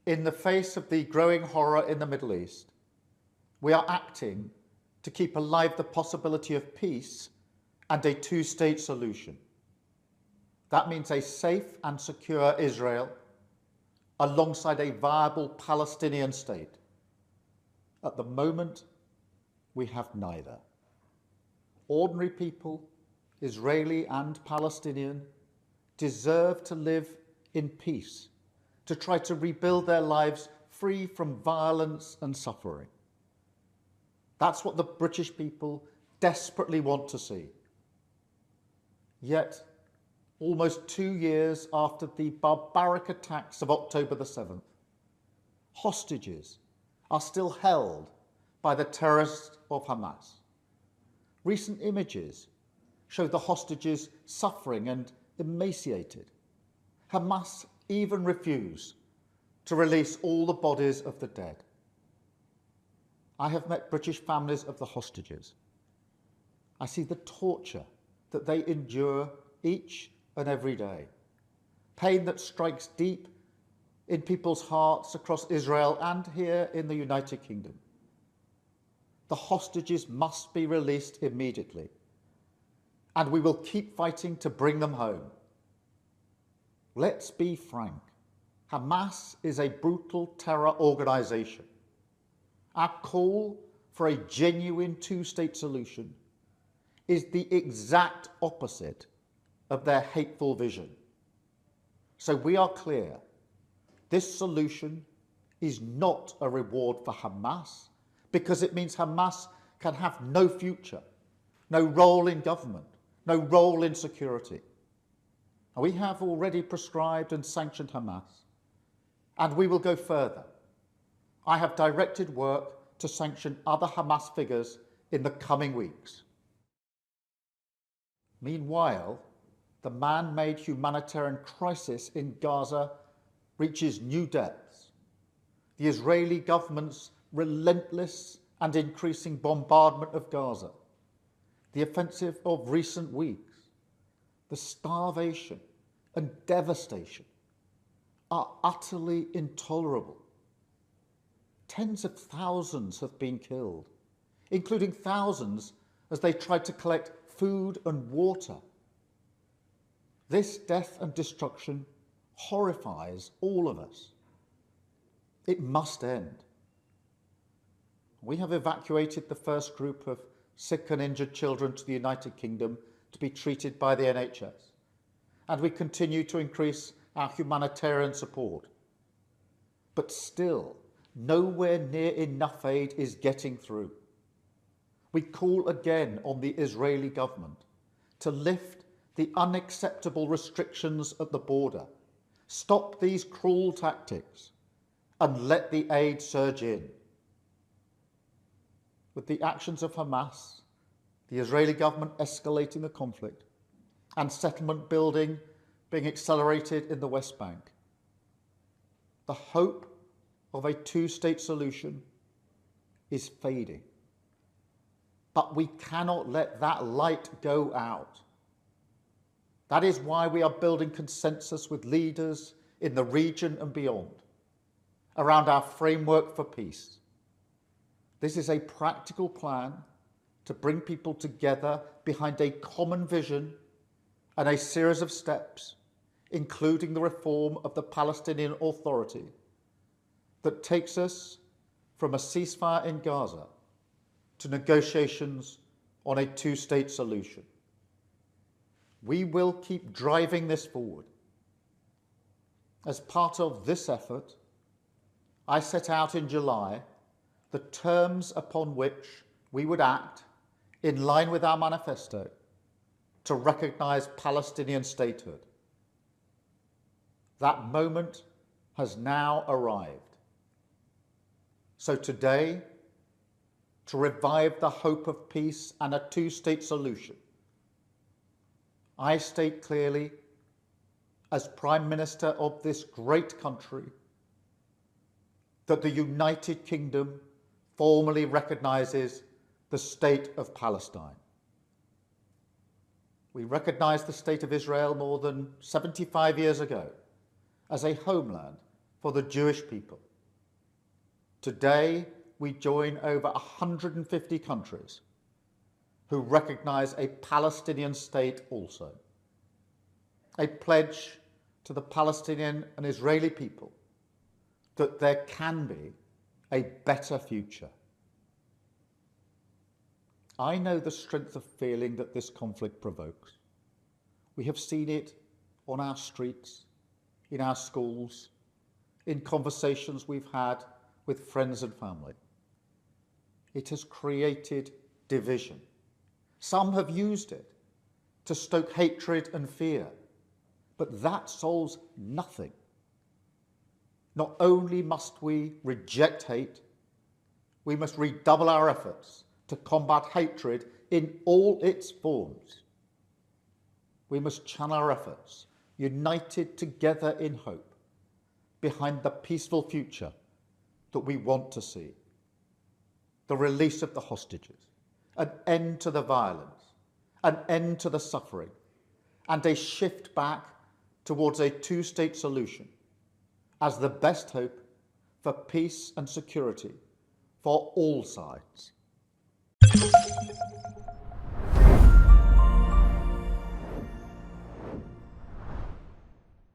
In the face of the growing horror in the Middle East, we are acting to keep alive the possibility of peace and a two-state solution. That means a safe and secure Israel alongside a viable Palestinian state. At the moment, we have neither. Ordinary people, Israeli and Palestinian, deserve to live in peace, to try to rebuild their lives free from violence and suffering. That's what the British people desperately want to see. Yet, almost 2 years after the barbaric attacks of October the 7th, hostages are still held by the terrorists of Hamas. Recent images show the hostages suffering and emaciated. Hamas even refuse to release all the bodies of the dead. I have met British families of the hostages. I see the torture that they endure each and every day, pain that strikes deep in people's hearts across Israel and here in the United Kingdom. The hostages must be released immediately, and we will keep fighting to bring them home. Let's be frank. Hamas is a brutal terror organization. Our call for a genuine two-state solution is the exact opposite of their hateful vision. So we are clear, this solution is not a reward for Hamas, because it means Hamas can have no future, no role in government, no role in security. We have already prescribed and sanctioned Hamas, and we will go further. I have directed work to sanction other Hamas figures in the coming weeks. Meanwhile, the man-made humanitarian crisis in Gaza reaches new depths. The Israeli government's relentless and increasing bombardment of Gaza, the offensive of recent weeks, the starvation and devastation are utterly intolerable. Tens of thousands have been killed, including thousands as they tried to collect food and water. This death and destruction horrifies all of us. It must end. We have evacuated the first group of sick and injured children to the United Kingdom to be treated by the NHS, and we continue to increase our humanitarian support. But still, nowhere near enough aid is getting through. We call again on the Israeli government to lift the unacceptable restrictions at the border, stop these cruel tactics, and let the aid surge in. With the actions of Hamas, the Israeli government escalating the conflict, and settlement building being accelerated in the West Bank, the hope of a two-state solution is fading. But we cannot let that light go out. That is why we are building consensus with leaders in the region and beyond around our framework for peace. This is a practical plan to bring people together behind a common vision and a series of steps, including the reform of the Palestinian Authority, that takes us from a ceasefire in Gaza to negotiations on a two-state solution. We will keep driving this forward. As part of this effort, I set out in July the terms upon which we would act in line with our manifesto to recognise Palestinian statehood. That moment has now arrived. So today, to revive the hope of peace and a two-state solution, I state clearly, as Prime Minister of this great country, that the United Kingdom formally recognises the State of Palestine. We recognised the State of Israel more than 75 years ago as a homeland for the Jewish people. Today, we join over 150 countries who recognise a Palestinian state also. A pledge to the Palestinian and Israeli people that there can be a better future. I know the strength of feeling that this conflict provokes. We have seen it on our streets, in our schools, in conversations we've had with friends and family. It has created division. Some have used it to stoke hatred and fear, but that solves nothing. Not only must we reject hate, we must redouble our efforts to combat hatred in all its forms. We must channel our efforts, united together in hope, behind the peaceful future that we want to see. The release of the hostages, an end to the violence, an end to the suffering, and a shift back towards a two-state solution as the best hope for peace and security for all sides.